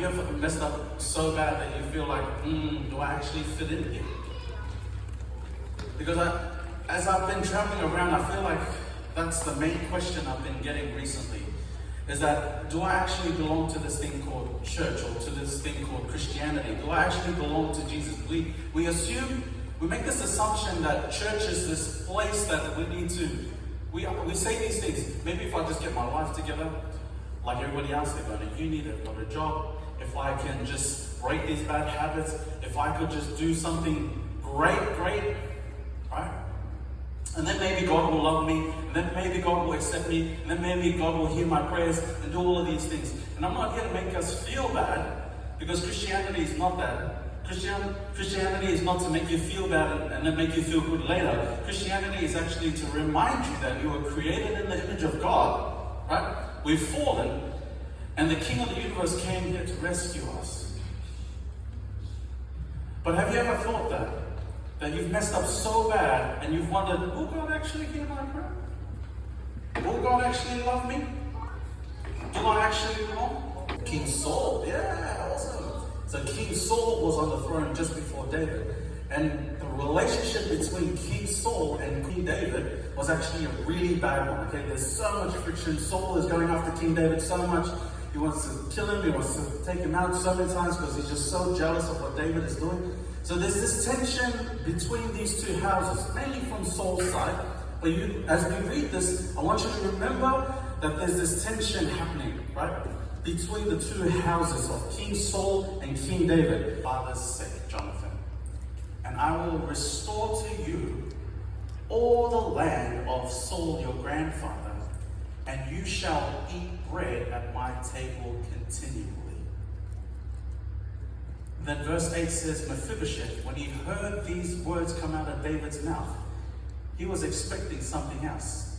you ever messed up so bad that you feel like, do I actually fit in here? Because as I've been traveling around, I feel like that's the main question I've been getting recently. Is that, do I actually belong to this thing called church, or to this thing called Christianity? Do I actually belong to Jesus? We make this assumption that church is this place that we need to, we say these things. Maybe if I just get my life together, like everybody else, they go to uni, they've got a job. If I can just break these bad habits, if I could just do something great, right? And then maybe God will love me, and then maybe God will accept me, and then maybe God will hear my prayers and do all of these things. And I'm not here to make us feel bad, because Christianity is not that. Christianity is not to make you feel bad and then make you feel good later. Christianity is actually to remind you that you were created in the image of God, right? We've fallen, and the King of the universe came here to rescue us. But have you ever thought that you've messed up so bad and you've wondered, will God actually hear my prayer? Will God actually love me? Do I actually belong? King Saul, yeah, awesome. So King Saul was on the throne just before David. And the relationship between King Saul and King David was actually a really bad one. Okay, there's so much friction. Saul is going after King David so much. He wants to kill him. He wants to take him out so many times because he's just so jealous of what David is doing. So there's this tension between these two houses, mainly from Saul's side. But as we read this, I want you to remember that there's this tension happening, right? Between the two houses of King Saul and King David. Father's sake, Jonathan, and I will restore to you all the land of Saul your grandfather, and you shall eat bread at my table continually. Then verse 8 says, Mephibosheth, when he heard these words come out of David's mouth, he was expecting something else.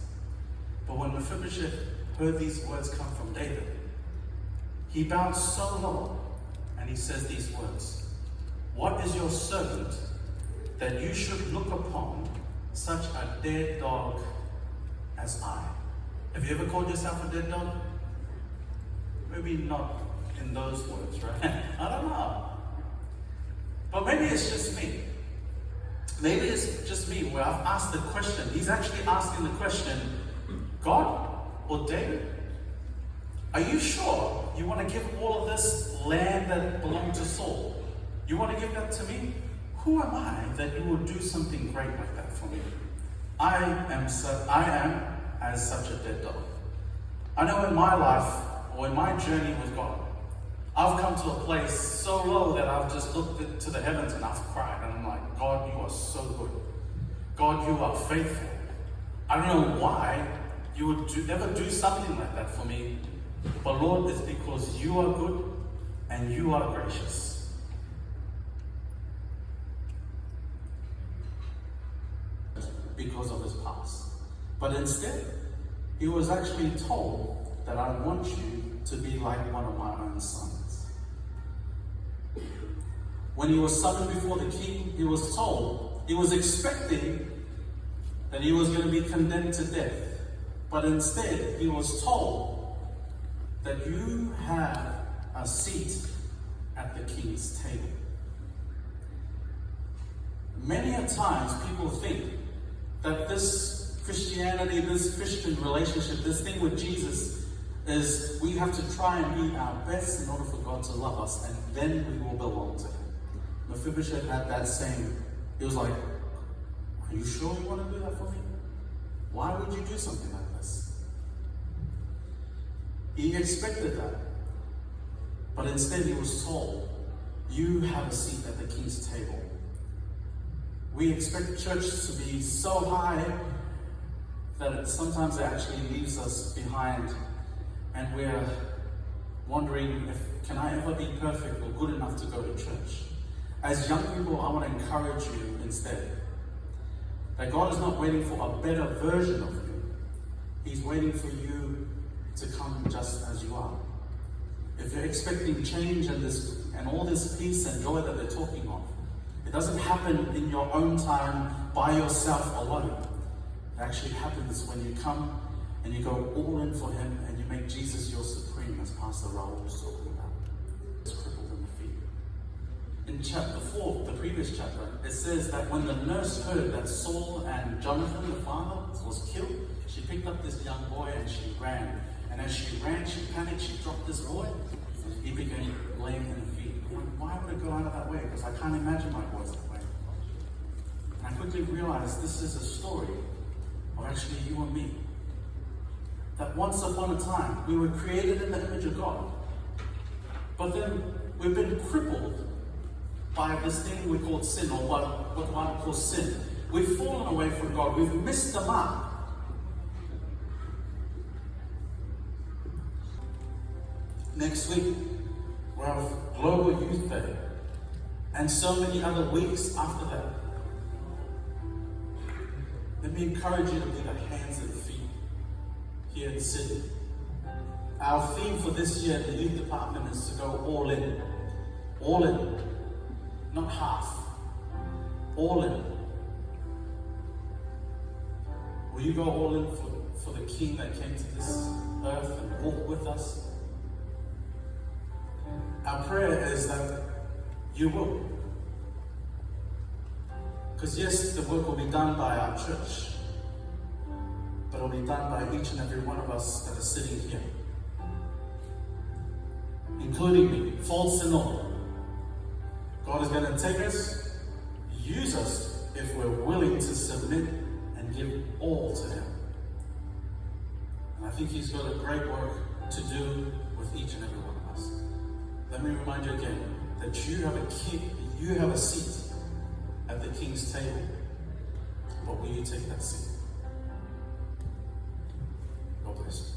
But when Mephibosheth heard these words come from David, he bowed so low, and he says these words, what is your servant that you should look upon such a dead dog as I? Have you ever called yourself a dead dog? Maybe not in those words, right? I don't know. But maybe it's just me. Maybe it's just me where I've asked the question. He's actually asking the question, God or David, are you sure you want to give all of this land that belonged to Saul? You want to give that to me? Who am I that you would do something great like that for me? I am as such a dead dog. I know in my life, or in my journey with God, I've come to a place so low that I've just looked to the heavens and I've cried. And I'm like, God, you are so good. God, you are faithful. I don't know why you would ever do something like that for me. But Lord, it's because you are good and you are gracious. Because of his past. But instead, he was actually told that I want you to be like one of my own sons. When he was summoned before the king, he was told, he was expecting that he was going to be condemned to death. But instead, he was told that you have a seat at the king's table. Many a times people think that this Christianity, this Christian relationship, this thing with Jesus is we have to try and be our best in order for God to love us, and then we will belong to him. Mephibosheth had that same, he was like, are you sure you want to do that for me? Why would you do something like this? He expected that. But instead he was told, you have a seat at the king's table. We expect church to be so high that sometimes it actually leaves us behind, and we're wondering if, can I ever be perfect or good enough to go to church? As young people, I want to encourage you instead that God is not waiting for a better version of you. He's waiting for you to come just as you are. If you're expecting change and all this peace and joy that they're talking of, it doesn't happen in your own time by yourself alone. It actually happens when you come and you go all in for him and you make Jesus your supreme, as Pastor Raul was talking about. in chapter 4, the previous chapter, it says that when the nurse heard that Saul and Jonathan, the father, was killed, she picked up this young boy and she ran. And as she ran, she panicked, she dropped this boy, and he became lame in the feet. Why would it go out of that way? Because I can't imagine my boys that way. And I quickly realized this is a story of actually you and me. That once upon a time, we were created in the image of God. But then we've been crippled by this thing we call sin, or what the Bible calls sin. We've fallen away from God. We've missed the mark. Next week, we'll have Global Youth Day, and so many other weeks after that. Let me encourage you to be the hands and feet here in Sydney. Our theme for this year in the youth department is to go all in. All in. Not half. All in. Will you go all in for the King that came to this earth and walk with us? Our prayer is that you will. Because yes, the work will be done by our church, but it will be done by each and every one of us that are sitting here, including me, faults and all. God is going to take us, use us, if we're willing to submit and give all to Him. And I think He's got a great work to do with each and every one of us. Let me remind you again that you have a seat at the King's table. But will you take that seat? God bless you.